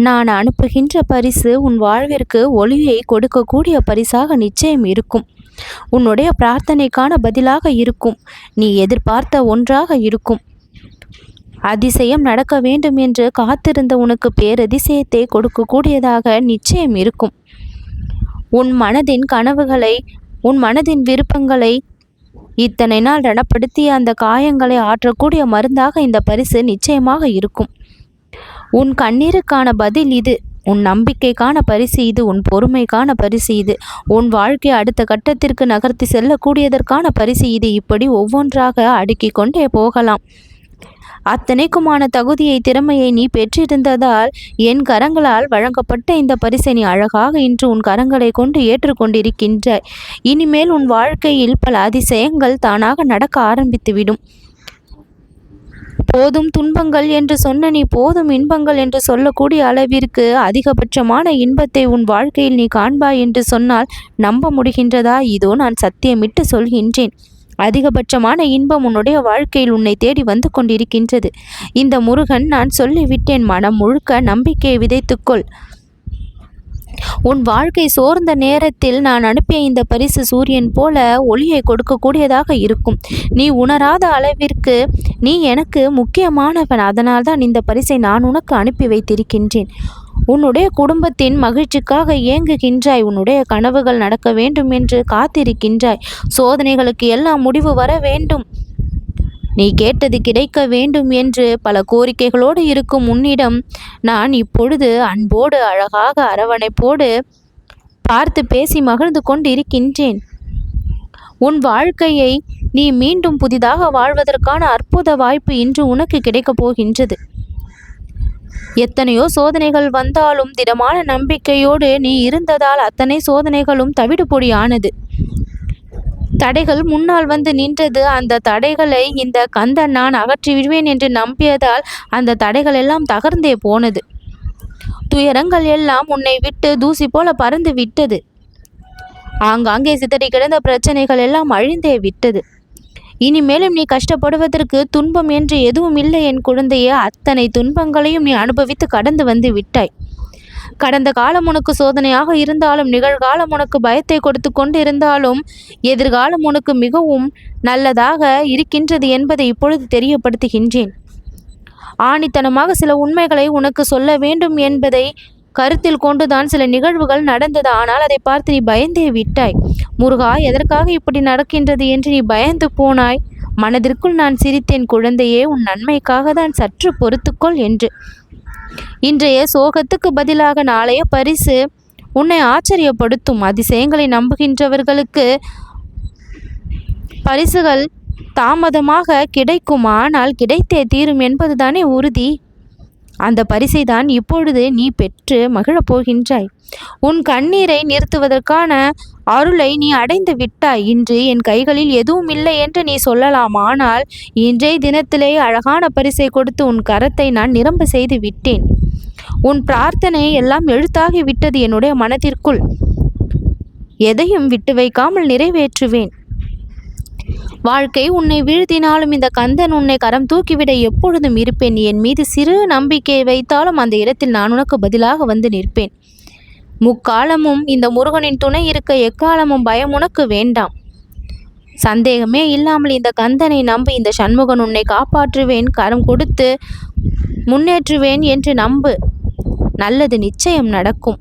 நான் அனுப்புகின்ற பரிசு உன் வாழ்விற்கு ஒளியை கொடுக்கக்கூடிய பரிசாக நிச்சயம் இருக்கும். உன்னுடைய பிரார்த்தனைக்கான பதிலாக இருக்கும். நீ எதிர்பார்த்த ஒன்றாக இருக்கும். அதிசயம் நடக்க வேண்டும் என்று காத்திருந்த உனக்கு பேரதிசயத்தை கொடுக்கக்கூடியதாக நிச்சயம் இருக்கும். உன் மனதின் கனவுகளை, உன் மனதின் விருப்பங்களை இத்தனை நாள் ரணப்படுத்திய அந்த காயங்களை ஆற்றக்கூடிய மருந்தாக இந்த பரிசு நிச்சயமாக இருக்கும். உன் கண்ணீருக்கான பதில் இது. உன் நம்பிக்கைக்கான பரிசு இது. உன் பொறுமைக்கான பரிசு இது. உன் வாழ்க்கையை அடுத்த கட்டத்திற்கு நகர்த்தி செல்லக்கூடியதற்கான பரிசு இது. இப்படி ஒவ்வொன்றாக அடுக்கிக் கொண்டே போகலாம். அத்தனைக்குமான தகுதியை, திறமையை நீ பெற்றிருந்ததால் என் கரங்களால் வழங்கப்பட்ட இந்த பரிசை நீ அழகாக இன்று உன் கரங்களை கொண்டு ஏற்றுக்கொண்டிருக்கின்றாய். இனிமேல் உன் வாழ்க்கையில் பல அதிசயங்கள் தானாக நடக்க ஆரம்பித்துவிடும். போதும் துன்பங்கள் என்று சொன்ன நீ போதும் இன்பங்கள் என்று சொல்லக்கூடிய அளவிற்கு அதிகபட்சமான இன்பத்தை உன் வாழ்க்கையில் நீ காண்பாய் என்று சொன்னால் நம்ப முடிகின்றதா? இதோ நான் சத்தியமிட்டு சொல்கின்றேன். அதிகபட்சமான இன்பம் உன்னுடைய வாழ்க்கையில் உன்னை தேடி வந்து கொண்டிருக்கின்றது. இந்த முருகன் நான் சொல்லிவிட்டேன். மனம் முழுக்க நம்பிக்கையை விதைத்துக்கொள். உன் வாழ்க்கை சோர்ந்த நேரத்தில் நான் அனுப்பிய இந்த பரிசு சூரியன் போல ஒளியை கொடுக்கக்கூடியதாக இருக்கும். நீ உணராத அளவிற்கு நீ எனக்கு முக்கியமானவன். அதனால்தான் இந்த பரிசை நான் உனக்கு அனுப்பி வைத்திருக்கின்றேன். உன்னுடைய குடும்பத்தின் மகிழ்ச்சிக்காக ஏங்குகின்றாய். உன்னுடைய கனவுகள் நடக்க வேண்டும் என்று காத்திருக்கின்றாய். சோதனைகளுக்கு எல்லாம் முடிவு வர வேண்டும். நீ கேட்டது கிடைக்க வேண்டும் என்று பல கோரிக்கைகளோடு இருக்கும் உன்னிடம் நான் இப்பொழுது அன்போடு, அழகாக அரவணைப்போடு பார்த்து பேசி மகிழ்ந்து கொண்டிருக்கின்றேன். உன் வாழ்க்கையை நீ மீண்டும் புதிதாக வாழ்வதற்கான அற்புத வாய்ப்பு இன்று உனக்கு கிடைக்கப் போகின்றது. எத்தனையோ சோதனைகள் வந்தாலும் திடமான நம்பிக்கையோடு நீ இருந்ததால் அத்தனை சோதனைகளும் தவிடுபொடியானது. தடைகள் முன்னால் வந்து நின்றது. அந்த தடைகளை இந்த கந்தன் நான் அகற்றி விடுவேன் என்று நம்பியதால் அந்த தடைகள் எல்லாம் தகர்ந்தே போனது. துயரங்கள் எல்லாம் உன்னை விட்டு தூசி போல பறந்து விட்டது. ஆங்காங்கே சிதறி கிடந்த பிரச்சனைகள் எல்லாம் அழிந்தே விட்டது. இனிமேலும் நீ கஷ்டப்படுவதற்கு துன்பம் என்று எதுவும் இல்லை என் குழந்தையே. அத்தனை துன்பங்களையும் நீ அனுபவித்து கடந்து வந்து விட்டாய். கடந்த காலம் உனக்கு சோதனையாக இருந்தாலும், நிகழ்காலம் உனக்கு பயத்தை கொடுத்து கொண்டு இருந்தாலும், எதிர்காலம் உனக்கு மிகவும் நல்லதாக இருக்கின்றது என்பதை இப்பொழுது தெரியப்படுத்துகின்றேன். ஆணித்தனமாக சில உண்மைகளை உனக்கு சொல்ல வேண்டும் என்பதை கருத்தில் கொண்டுதான் சில நிகழ்வுகள் நடந்தது. ஆனால் அதை பார்த்து நீ பயந்தே விட்டாய். முருகா, எதற்காக இப்படி நடக்கின்றது என்று நீ பயந்து போனாய். மனதிற்குள் நான் சிரித்தேன், குழந்தையே, உன் நன்மைக்காக தான், சற்று பொறுத்துக்கொள் என்று. இன்றைய சோகத்துக்கு பதிலாக நாளைய பரிசு உன்னை ஆச்சரியப்படுத்தும். அதிசயங்களை நம்புகின்றவர்களுக்கு பரிசுகள் தாமதமாக கிடைக்கும், ஆனால் கிடைத்தே தீரும் என்பதுதானே உறுதி. அந்த பரிசை தான் இப்பொழுது நீ பெற்று மகிழப் போகின்றாய். உன் கண்ணீரை நிறுத்துவதற்கான அருளை நீ அடைந்து விட்டாய். இன்று என் கைகளில் எதுவும் இல்லை என்று நீ சொல்லலாம். ஆனால் இன்றைய தினத்திலே அழகான பரிசை கொடுத்து உன் கரத்தை நான் நிரம்ப செய்து விட்டேன். உன் பிரார்த்தனை எல்லாம் எழுத்தாகி விட்டது. என்னுடைய மனதிற்குள் எதையும் விட்டு வைக்காமல் நிறைவேற்றுவேன். வாழ்க்கை உன்னை வீழ்த்தினாலும் இந்த கந்தன் உன்னை கரம் தூக்கிவிட எப்பொழுதும் இருப்பேன். என் மீது சிறு நம்பிக்கையை வைத்தாலும் அந்த இடத்தில் நான் உனக்கு பதிலாக வந்து நிற்பேன். முக்காலமும் இந்த முருகனின் துணை இருக்க எக்காலமும் பயம் உனக்கு வேண்டாம். சந்தேகமே இல்லாமல் இந்த கந்தனை நம்பு. இந்த சண்முகன் உன்னை காப்பாற்றுவேன், கரம் கொடுத்து முன்னேற்றுவேன் என்று நம்பு. நல்லது நிச்சயம் நடக்கும்.